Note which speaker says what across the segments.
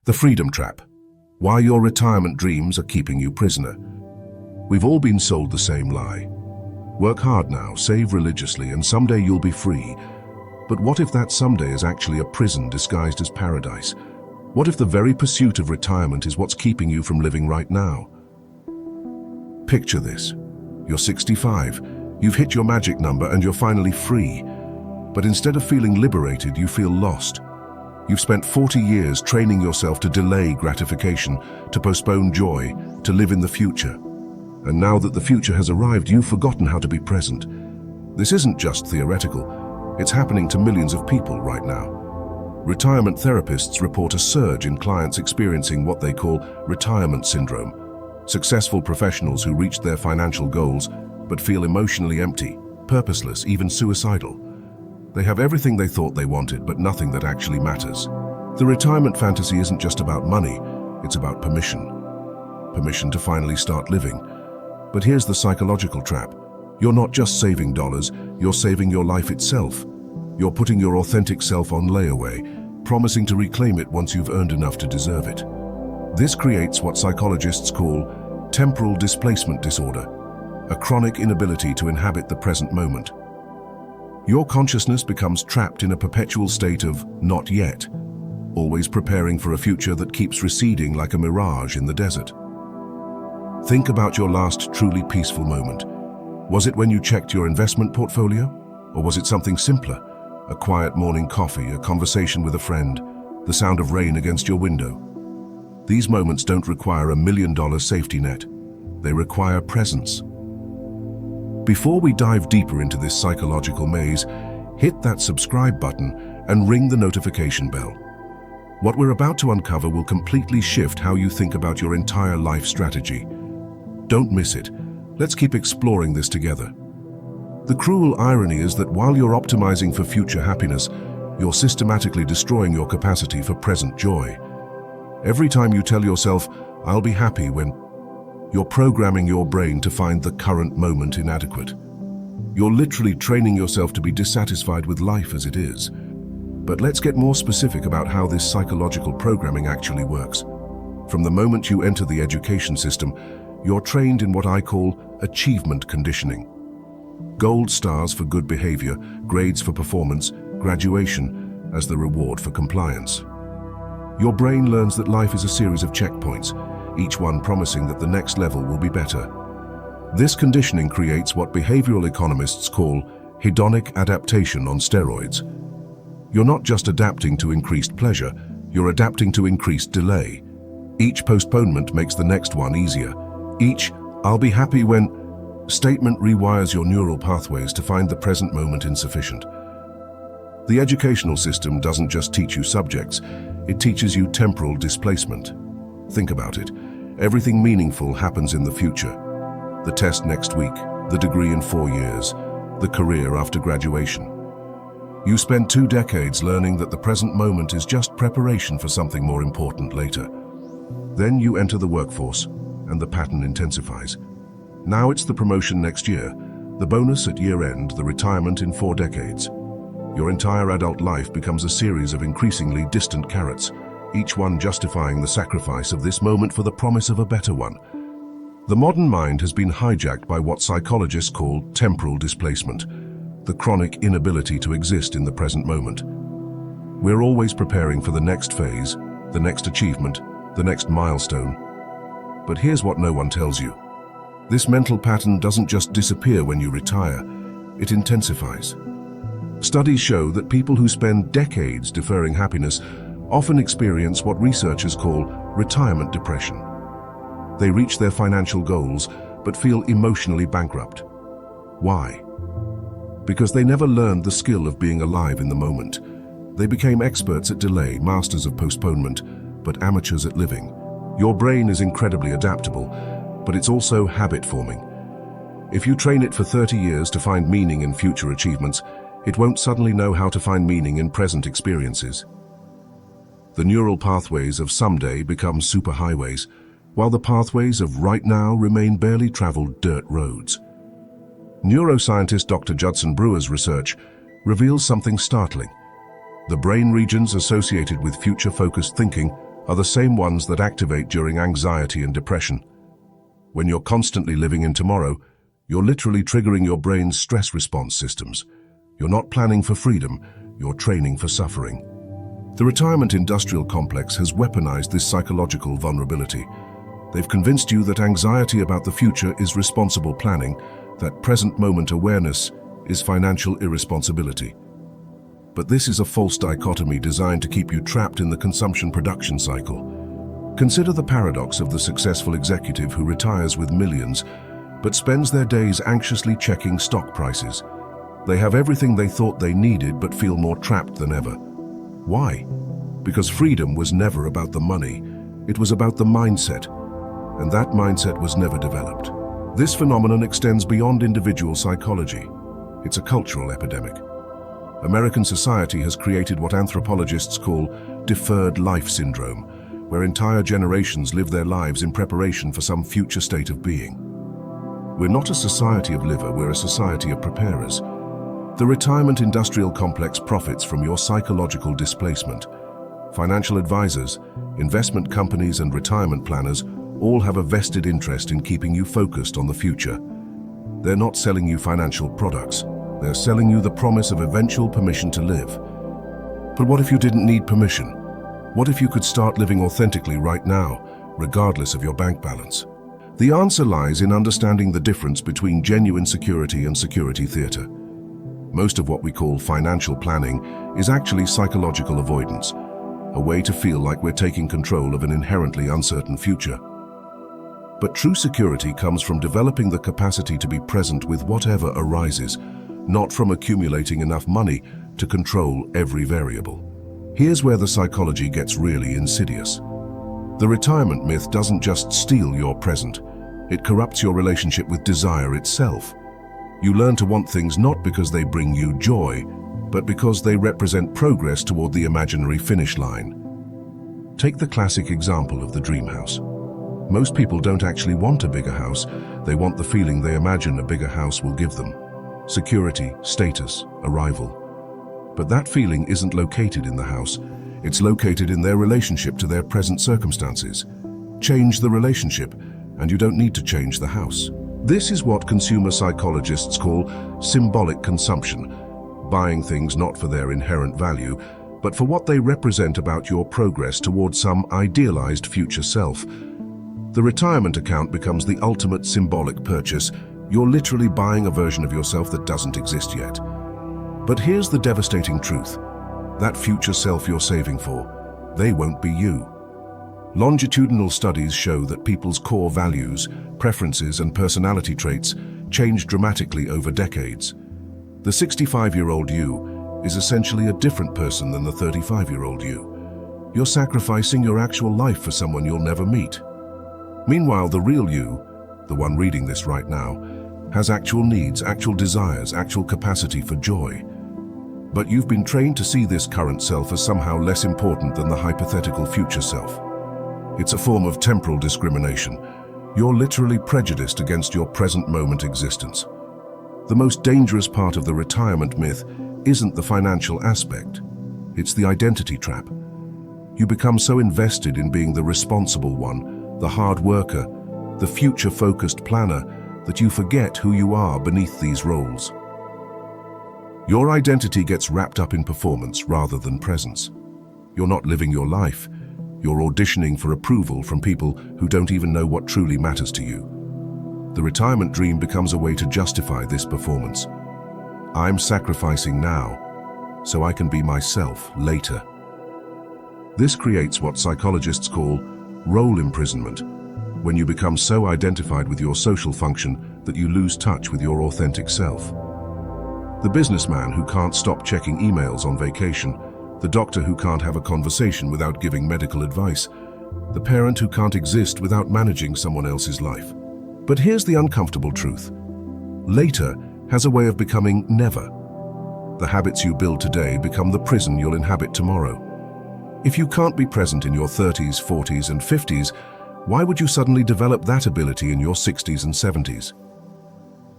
Speaker 1: The freedom trap. Why your retirement dreams are keeping you prisoner. We've all been sold the same lie. Work hard now, save religiously, and someday you'll be free. But what if that someday is actually a prison disguised as paradise? What if the very pursuit of retirement is what's keeping you from living right now? Picture this. You're 65, you've hit your magic number and you're finally free. But instead of feeling liberated, you feel lost. You've spent 40 years training yourself to delay gratification, to postpone joy, to live in the future. And now that the future has arrived, you've forgotten how to be present. This isn't just theoretical, it's happening to millions of people right now. Retirement therapists report a surge in clients experiencing what they call retirement syndrome. Successful professionals who reached their financial goals but feel emotionally empty, purposeless, even suicidal. They have everything they thought they wanted, but nothing that actually matters. The retirement fantasy isn't just about money, it's about permission. Permission to finally start living. But here's the psychological trap. You're not just saving dollars, you're saving your life itself. You're putting your authentic self on layaway, promising to reclaim it once you've earned enough to deserve it. This creates what psychologists call temporal displacement disorder, a chronic inability to inhabit the present moment. Your consciousness becomes trapped in a perpetual state of not yet, always preparing for a future that keeps receding like a mirage in the desert. Think about your last truly peaceful moment. Was it when you checked your investment portfolio? Or was it something simpler? A quiet morning coffee, a conversation with a friend, the sound of rain against your window. These moments don't require $1 million safety net. They require presence. Before we dive deeper into this psychological maze, hit that subscribe button and ring the notification bell. What we're about to uncover will completely shift how you think about your entire life strategy. Don't miss it. Let's keep exploring this together. The cruel irony is that while you're optimizing for future happiness, you're systematically destroying your capacity for present joy. Every time you tell yourself, "I'll be happy when," you're programming your brain to find the current moment inadequate. You're literally training yourself to be dissatisfied with life as it is. But let's get more specific about how this psychological programming actually works. From the moment you enter the education system, you're trained in what I call achievement conditioning. Gold stars for good behavior, grades for performance, graduation as the reward for compliance. Your brain learns that life is a series of checkpoints, each one promising that the next level will be better. This conditioning creates what behavioral economists call hedonic adaptation on steroids. You're not just adapting to increased pleasure, you're adapting to increased delay. Each postponement makes the next one easier. Each "I'll be happy when" statement rewires your neural pathways to find the present moment insufficient. The educational system doesn't just teach you subjects, it teaches you temporal displacement. Think about it. Everything meaningful happens in the future. The test next week, the degree in 4 years, the career after graduation. You spend 2 decades learning that the present moment is just preparation for something more important later. Then you enter the workforce, and the pattern intensifies. Now it's the promotion next year, the bonus at year end, the retirement in 4 decades. Your entire adult life becomes a series of increasingly distant carrots, each one justifying the sacrifice of this moment for the promise of a better one. The modern mind has been hijacked by what psychologists call temporal displacement, the chronic inability to exist in the present moment. We're always preparing for the next phase, the next achievement, the next milestone. But here's what no one tells you. This mental pattern doesn't just disappear when you retire, it intensifies. Studies show that people who spend decades deferring happiness often experience what researchers call retirement depression. They reach their financial goals but feel emotionally bankrupt. Why? Because they never learned the skill of being alive in the moment. They became experts at delay, masters of postponement, but amateurs at living. Your brain is incredibly adaptable, but it's also habit-forming. If you train it for 30 years to find meaning in future achievements, it won't suddenly know how to find meaning in present experiences. The neural pathways of someday become superhighways, while the pathways of right now remain barely traveled dirt roads. Neuroscientist Dr. Judson Brewer's research reveals something startling. The brain regions associated with future-focused thinking are the same ones that activate during anxiety and depression. When you're constantly living in tomorrow, you're literally triggering your brain's stress response systems. You're not planning for freedom, you're training for suffering. The retirement industrial complex has weaponized this psychological vulnerability. They've convinced you that anxiety about the future is responsible planning, that present moment awareness is financial irresponsibility. But this is a false dichotomy designed to keep you trapped in the consumption-production cycle. Consider the paradox of the successful executive who retires with millions, but spends their days anxiously checking stock prices. They have everything they thought they needed, but feel more trapped than ever. Why? Because freedom was never about the money, it was about the mindset, and that mindset was never developed. This phenomenon extends beyond individual psychology. It's a cultural epidemic. American society has created what anthropologists call deferred life syndrome, where entire generations live their lives in preparation for some future state of being. We're not a society of livers, we're a society of preparers. The retirement industrial complex profits from your psychological displacement. Financial advisors, investment companies, and retirement planners all have a vested interest in keeping you focused on the future. They're not selling you financial products. They're selling you the promise of eventual permission to live. But what if you didn't need permission? What if you could start living authentically right now, regardless of your bank balance? The answer lies in understanding the difference between genuine security and security theater. Most of what we call financial planning is actually psychological avoidance, a way to feel like we're taking control of an inherently uncertain future. But true security comes from developing the capacity to be present with whatever arises, not from accumulating enough money to control every variable. Here's where the psychology gets really insidious. The retirement myth doesn't just steal your present, it corrupts your relationship with desire itself. You learn to want things not because they bring you joy, but because they represent progress toward the imaginary finish line. Take the classic example of the dream house. Most people don't actually want a bigger house, they want the feeling they imagine a bigger house will give them. Security, status, arrival. But that feeling isn't located in the house, it's located in their relationship to their present circumstances. Change the relationship, and you don't need to change the house. This is what consumer psychologists call symbolic consumption, buying things not for their inherent value, but for what they represent about your progress towards some idealized future self. The retirement account becomes the ultimate symbolic purchase. You're literally buying a version of yourself that doesn't exist yet. But here's the devastating truth. That future self you're saving for, they won't be you. Longitudinal studies show that people's core values, preferences, and personality traits change dramatically over decades. The 65-year-old you is essentially a different person than the 35-year-old you. You're sacrificing your actual life for someone you'll never meet. Meanwhile, the real you, the one reading this right now, has actual needs, actual desires, actual capacity for joy. But you've been trained to see this current self as somehow less important than the hypothetical future self. It's a form of temporal discrimination. You're literally prejudiced against your present moment existence. The most dangerous part of the retirement myth isn't the financial aspect. It's the identity trap. You become so invested in being the responsible one, the hard worker, the future-focused planner, that you forget who you are beneath these roles. Your identity gets wrapped up in performance rather than presence. You're not living your life. You're auditioning for approval from people who don't even know what truly matters to you. The retirement dream becomes a way to justify this performance. I'm sacrificing now, so I can be myself later. This creates what psychologists call role imprisonment, when you become so identified with your social function that you lose touch with your authentic self. The businessman who can't stop checking emails on vacation, the doctor who can't have a conversation without giving medical advice, the parent who can't exist without managing someone else's life. But here's the uncomfortable truth. Later has a way of becoming never. The habits you build today become the prison you'll inhabit tomorrow. If you can't be present in your 30s, 40s, and 50s, why would you suddenly develop that ability in your 60s and 70s?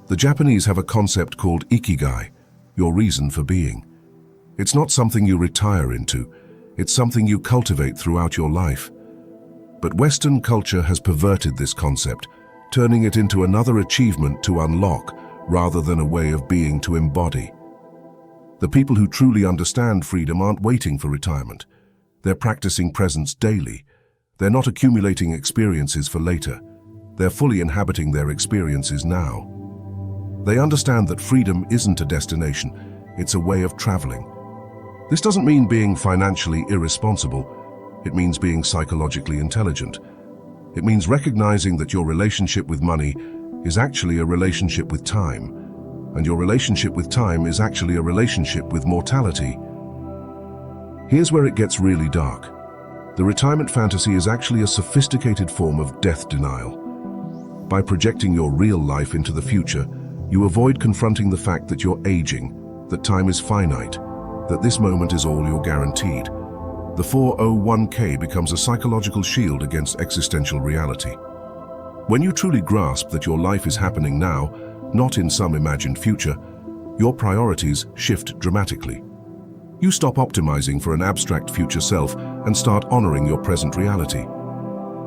Speaker 1: The Japanese have a concept called ikigai, your reason for being. It's not something you retire into, it's something you cultivate throughout your life. But Western culture has perverted this concept, turning it into another achievement to unlock rather than a way of being to embody. The people who truly understand freedom aren't waiting for retirement. They're practicing presence daily. They're not accumulating experiences for later. They're fully inhabiting their experiences now. They understand that freedom isn't a destination, it's a way of traveling. This doesn't mean being financially irresponsible. It means being psychologically intelligent. It means recognizing that your relationship with money is actually a relationship with time, and your relationship with time is actually a relationship with mortality. Here's where it gets really dark. The retirement fantasy is actually a sophisticated form of death denial. By projecting your real life into the future, you avoid confronting the fact that you're aging, that time is finite, that this moment is all you're guaranteed. The 401k becomes a psychological shield against existential reality. When you truly grasp that your life is happening now, not in some imagined future, your priorities shift dramatically. You stop optimizing for an abstract future self and start honoring your present reality.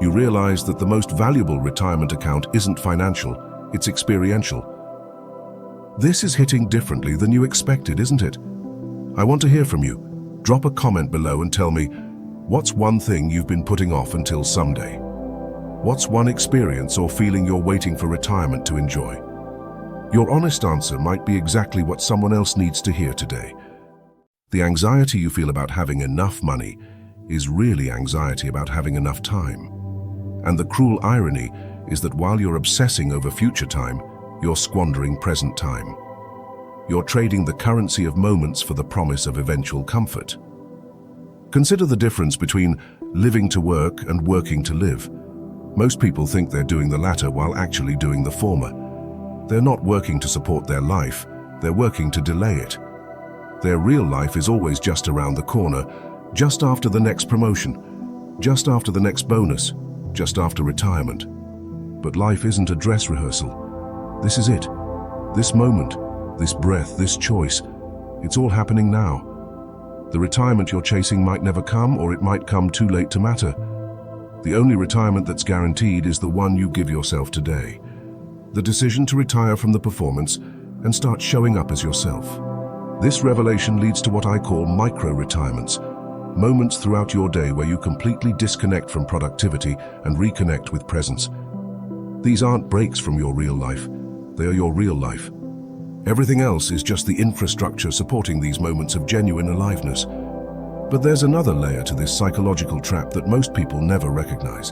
Speaker 1: You realize that the most valuable retirement account isn't financial, it's experiential. This is hitting differently than you expected, isn't it? I want to hear from you. Drop a comment below and tell me, what's one thing you've been putting off until someday? What's one experience or feeling you're waiting for retirement to enjoy? Your honest answer might be exactly what someone else needs to hear today. The anxiety you feel about having enough money is really anxiety about having enough time. And the cruel irony is that while you're obsessing over future time, you're squandering present time. You're trading the currency of moments for the promise of eventual comfort. Consider the difference between living to work and working to live. Most people think they're doing the latter while actually doing the former. They're not working to support their life, they're working to delay it. Their real life is always just around the corner, just after the next promotion, just after the next bonus, just after retirement. But life isn't a dress rehearsal. This is it. This moment. This breath, this choice, it's all happening now. The retirement you're chasing might never come, or it might come too late to matter. The only retirement that's guaranteed is the one you give yourself today. The decision to retire from the performance and start showing up as yourself. This revelation leads to what I call micro-retirements, moments throughout your day where you completely disconnect from productivity and reconnect with presence. These aren't breaks from your real life, they are your real life. Everything else is just the infrastructure supporting these moments of genuine aliveness. But there's another layer to this psychological trap that most people never recognize.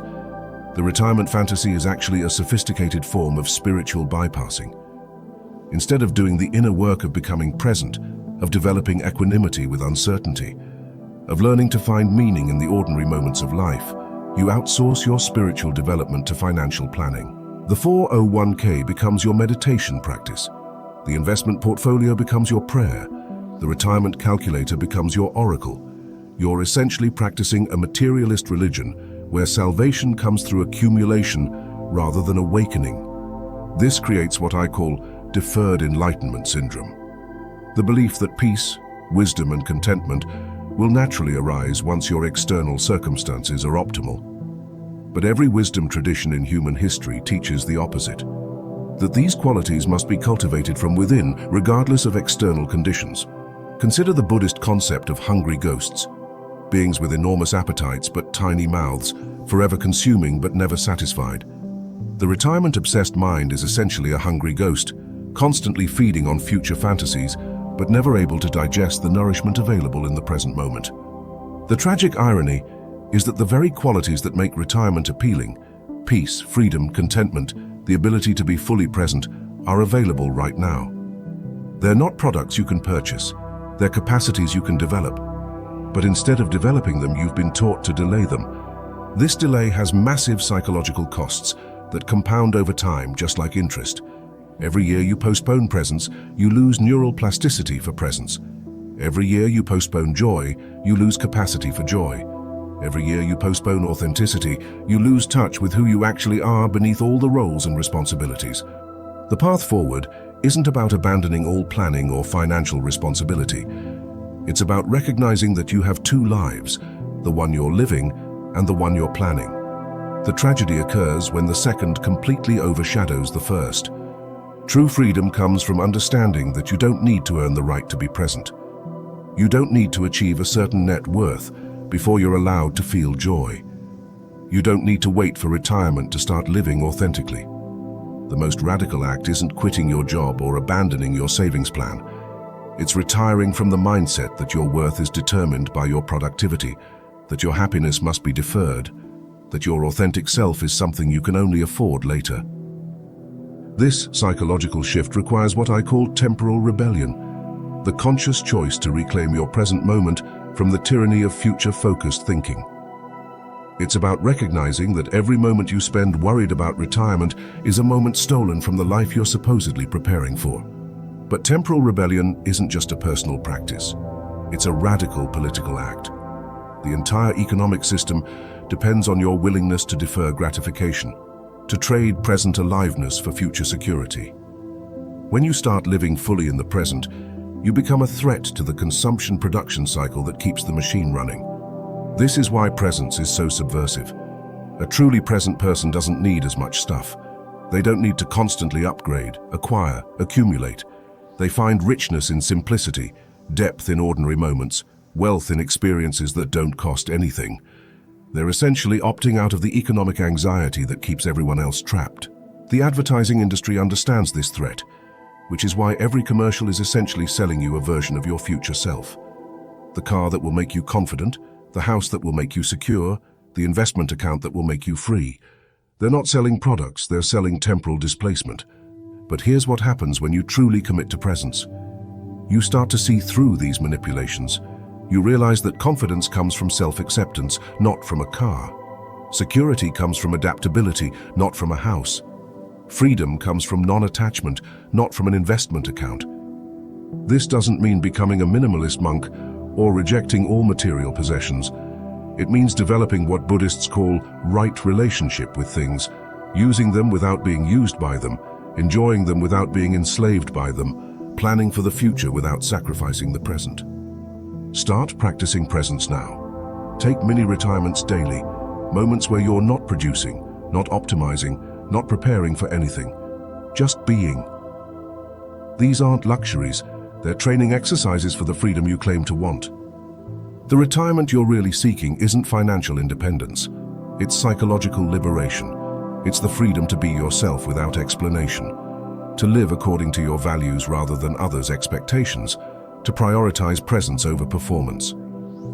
Speaker 1: The retirement fantasy is actually a sophisticated form of spiritual bypassing. Instead of doing the inner work of becoming present, of developing equanimity with uncertainty, of learning to find meaning in the ordinary moments of life, you outsource your spiritual development to financial planning. The 401k becomes your meditation practice. The investment portfolio becomes your prayer. The retirement calculator becomes your oracle. You're essentially practicing a materialist religion where salvation comes through accumulation rather than awakening. This creates what I call deferred enlightenment syndrome. The belief that peace, wisdom, and contentment will naturally arise once your external circumstances are optimal. But every wisdom tradition in human history teaches the opposite. That these qualities must be cultivated from within, regardless of external conditions. Consider the Buddhist concept of hungry ghosts, beings with enormous appetites but tiny mouths, forever consuming but never satisfied. The retirement-obsessed mind is essentially a hungry ghost, constantly feeding on future fantasies, but never able to digest the nourishment available in the present moment. The tragic irony is that the very qualities that make retirement appealing, peace, freedom, contentment, the ability to be fully present, are available right now. They're not products you can purchase, they're capacities you can develop. But instead of developing them, you've been taught to delay them. This delay has massive psychological costs that compound over time, just like interest. Every year you postpone presence, you lose neural plasticity for presence. Every year you postpone joy, you lose capacity for joy. Every year you postpone authenticity, you lose touch with who you actually are beneath all the roles and responsibilities. The path forward isn't about abandoning all planning or financial responsibility. It's about recognizing that you have two lives, the one you're living and the one you're planning. The tragedy occurs when the second completely overshadows the first. True freedom comes from understanding that you don't need to earn the right to be present. You don't need to achieve a certain net worth before you're allowed to feel joy. You don't need to wait for retirement to start living authentically. The most radical act isn't quitting your job or abandoning your savings plan. It's retiring from the mindset that your worth is determined by your productivity, that your happiness must be deferred, that your authentic self is something you can only afford later. This psychological shift requires what I call temporal rebellion, the conscious choice to reclaim your present moment from the tyranny of future-focused thinking. It's about recognizing that every moment you spend worried about retirement is a moment stolen from the life you're supposedly preparing for. But temporal rebellion isn't just a personal practice. It's a radical political act. The entire economic system depends on your willingness to defer gratification, to trade present aliveness for future security. When you start living fully in the present, you become a threat to the consumption-production cycle that keeps the machine running. This is why presence is so subversive. A truly present person doesn't need as much stuff. They don't need to constantly upgrade, acquire, accumulate. They find richness in simplicity, depth in ordinary moments, wealth in experiences that don't cost anything. They're essentially opting out of the economic anxiety that keeps everyone else trapped. The advertising industry understands this threat, which is why every commercial is essentially selling you a version of your future self. The car that will make you confident, the house that will make you secure, the investment account that will make you free. They're not selling products, they're selling temporal displacement. But here's what happens when you truly commit to presence. You start to see through these manipulations. You realize that confidence comes from self-acceptance, not from a car. Security comes from adaptability, not from a house. Freedom comes from non-attachment, not from an investment account. This doesn't mean becoming a minimalist monk or rejecting all material possessions. It means developing what Buddhists call right relationship with things, using them without being used by them, enjoying them without being enslaved by them, planning for the future without sacrificing the present. Start practicing presence now. Take mini-retirements daily, moments where you're not producing, not optimizing, not preparing for anything, just being. These aren't luxuries, they're training exercises for the freedom you claim to want. The retirement you're really seeking isn't financial independence, it's psychological liberation. It's the freedom to be yourself without explanation, to live according to your values rather than others' expectations, to prioritize presence over performance.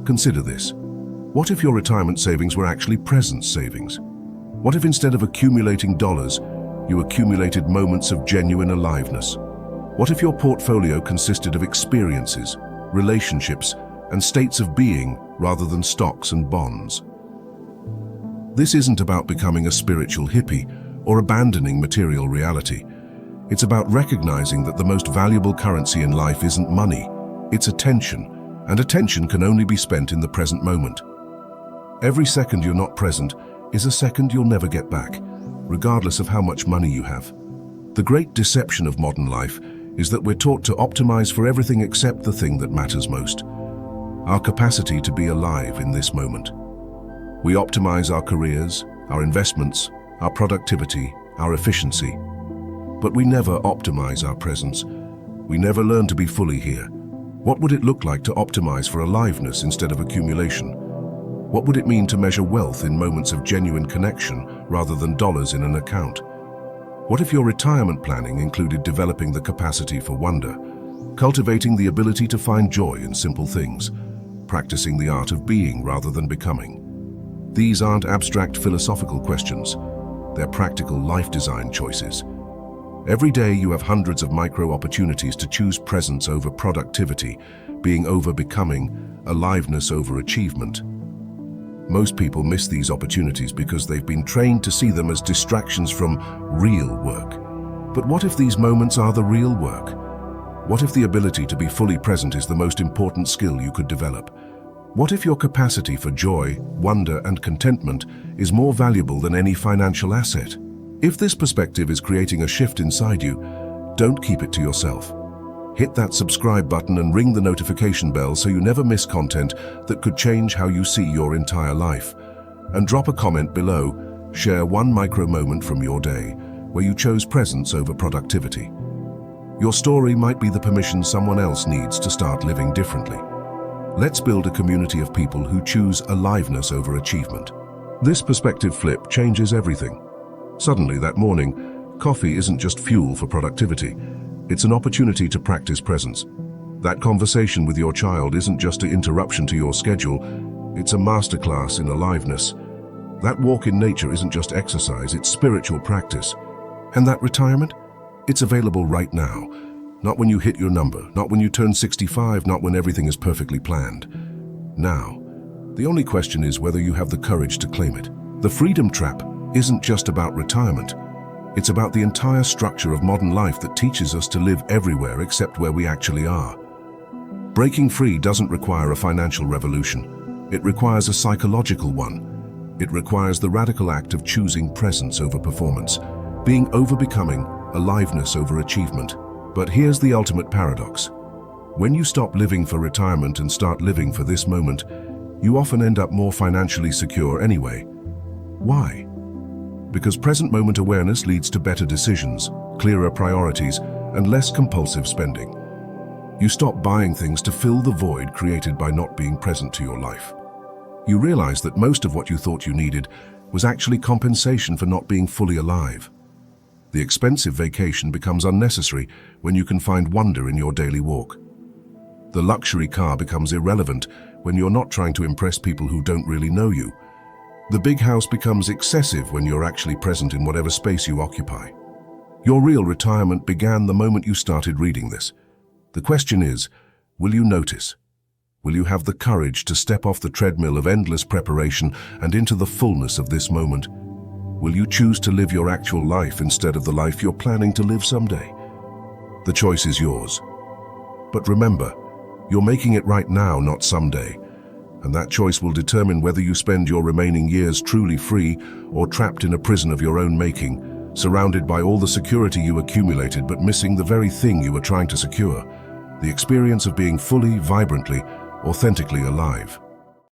Speaker 1: Consider this. What if your retirement savings were actually presence savings? What if instead of accumulating dollars, you accumulated moments of genuine aliveness? What if your portfolio consisted of experiences, relationships, and states of being rather than stocks and bonds? This isn't about becoming a spiritual hippie or abandoning material reality. It's about recognizing that the most valuable currency in life isn't money, it's attention, and attention can only be spent in the present moment. Every second you're not present is a second you'll never get back, regardless of how much money you have. The great deception of modern life is that we're taught to optimize for everything except the thing that matters most: our capacity to be alive in this moment. We optimize our careers, our investments, our productivity, our efficiency. But we never optimize our presence. We never learn to be fully here. What would it look like to optimize for aliveness instead of accumulation? What would it mean to measure wealth in moments of genuine connection rather than dollars in an account? What if your retirement planning included developing the capacity for wonder, cultivating the ability to find joy in simple things, practicing the art of being rather than becoming? These aren't abstract philosophical questions. They're practical life design choices. Every day you have hundreds of micro opportunities to choose presence over productivity, being over becoming, aliveness over achievement. Most people miss these opportunities because they've been trained to see them as distractions from real work. But what if these moments are the real work? What if the ability to be fully present is the most important skill you could develop? What if your capacity for joy, wonder, and contentment is more valuable than any financial asset? If this perspective is creating a shift inside you, don't keep it to yourself. Hit that subscribe button and ring the notification bell so you never miss content that could change how you see your entire life. And drop a comment below. Share one micro moment from your day where you chose presence over productivity. Your story might be the permission someone else needs to start living differently. Let's build a community of people who choose aliveness over achievement. This perspective flip changes everything. Suddenly, that morning, coffee isn't just fuel for productivity. It's an opportunity to practice presence. That conversation with your child isn't just an interruption to your schedule, it's a masterclass in aliveness. That walk in nature isn't just exercise, it's spiritual practice. And that retirement? It's available right now. Not when you hit your number, not when you turn 65, not when everything is perfectly planned. Now. The only question is whether you have the courage to claim it. The freedom trap isn't just about retirement. It's about the entire structure of modern life that teaches us to live everywhere except where we actually are. Breaking free doesn't require a financial revolution. It requires a psychological one. It requires the radical act of choosing presence over performance, being over becoming, aliveness over achievement. But here's the ultimate paradox. When you stop living for retirement and start living for this moment, you often end up more financially secure anyway. Why? Because present moment awareness leads to better decisions, clearer priorities, and less compulsive spending. You stop buying things to fill the void created by not being present to your life. You realize that most of what you thought you needed was actually compensation for not being fully alive. The expensive vacation becomes unnecessary when you can find wonder in your daily walk. The luxury car becomes irrelevant when you're not trying to impress people who don't really know you. The big house becomes excessive when you're actually present in whatever space you occupy. Your real retirement began the moment you started reading this. The question is, will you notice? Will you have the courage to step off the treadmill of endless preparation and into the fullness of this moment? Will you choose to live your actual life instead of the life you're planning to live someday? The choice is yours. But remember, you're making it right now, not someday. And that choice will determine whether you spend your remaining years truly free or trapped in a prison of your own making, surrounded by all the security you accumulated but missing the very thing you were trying to secure, the experience of being fully, vibrantly, authentically alive.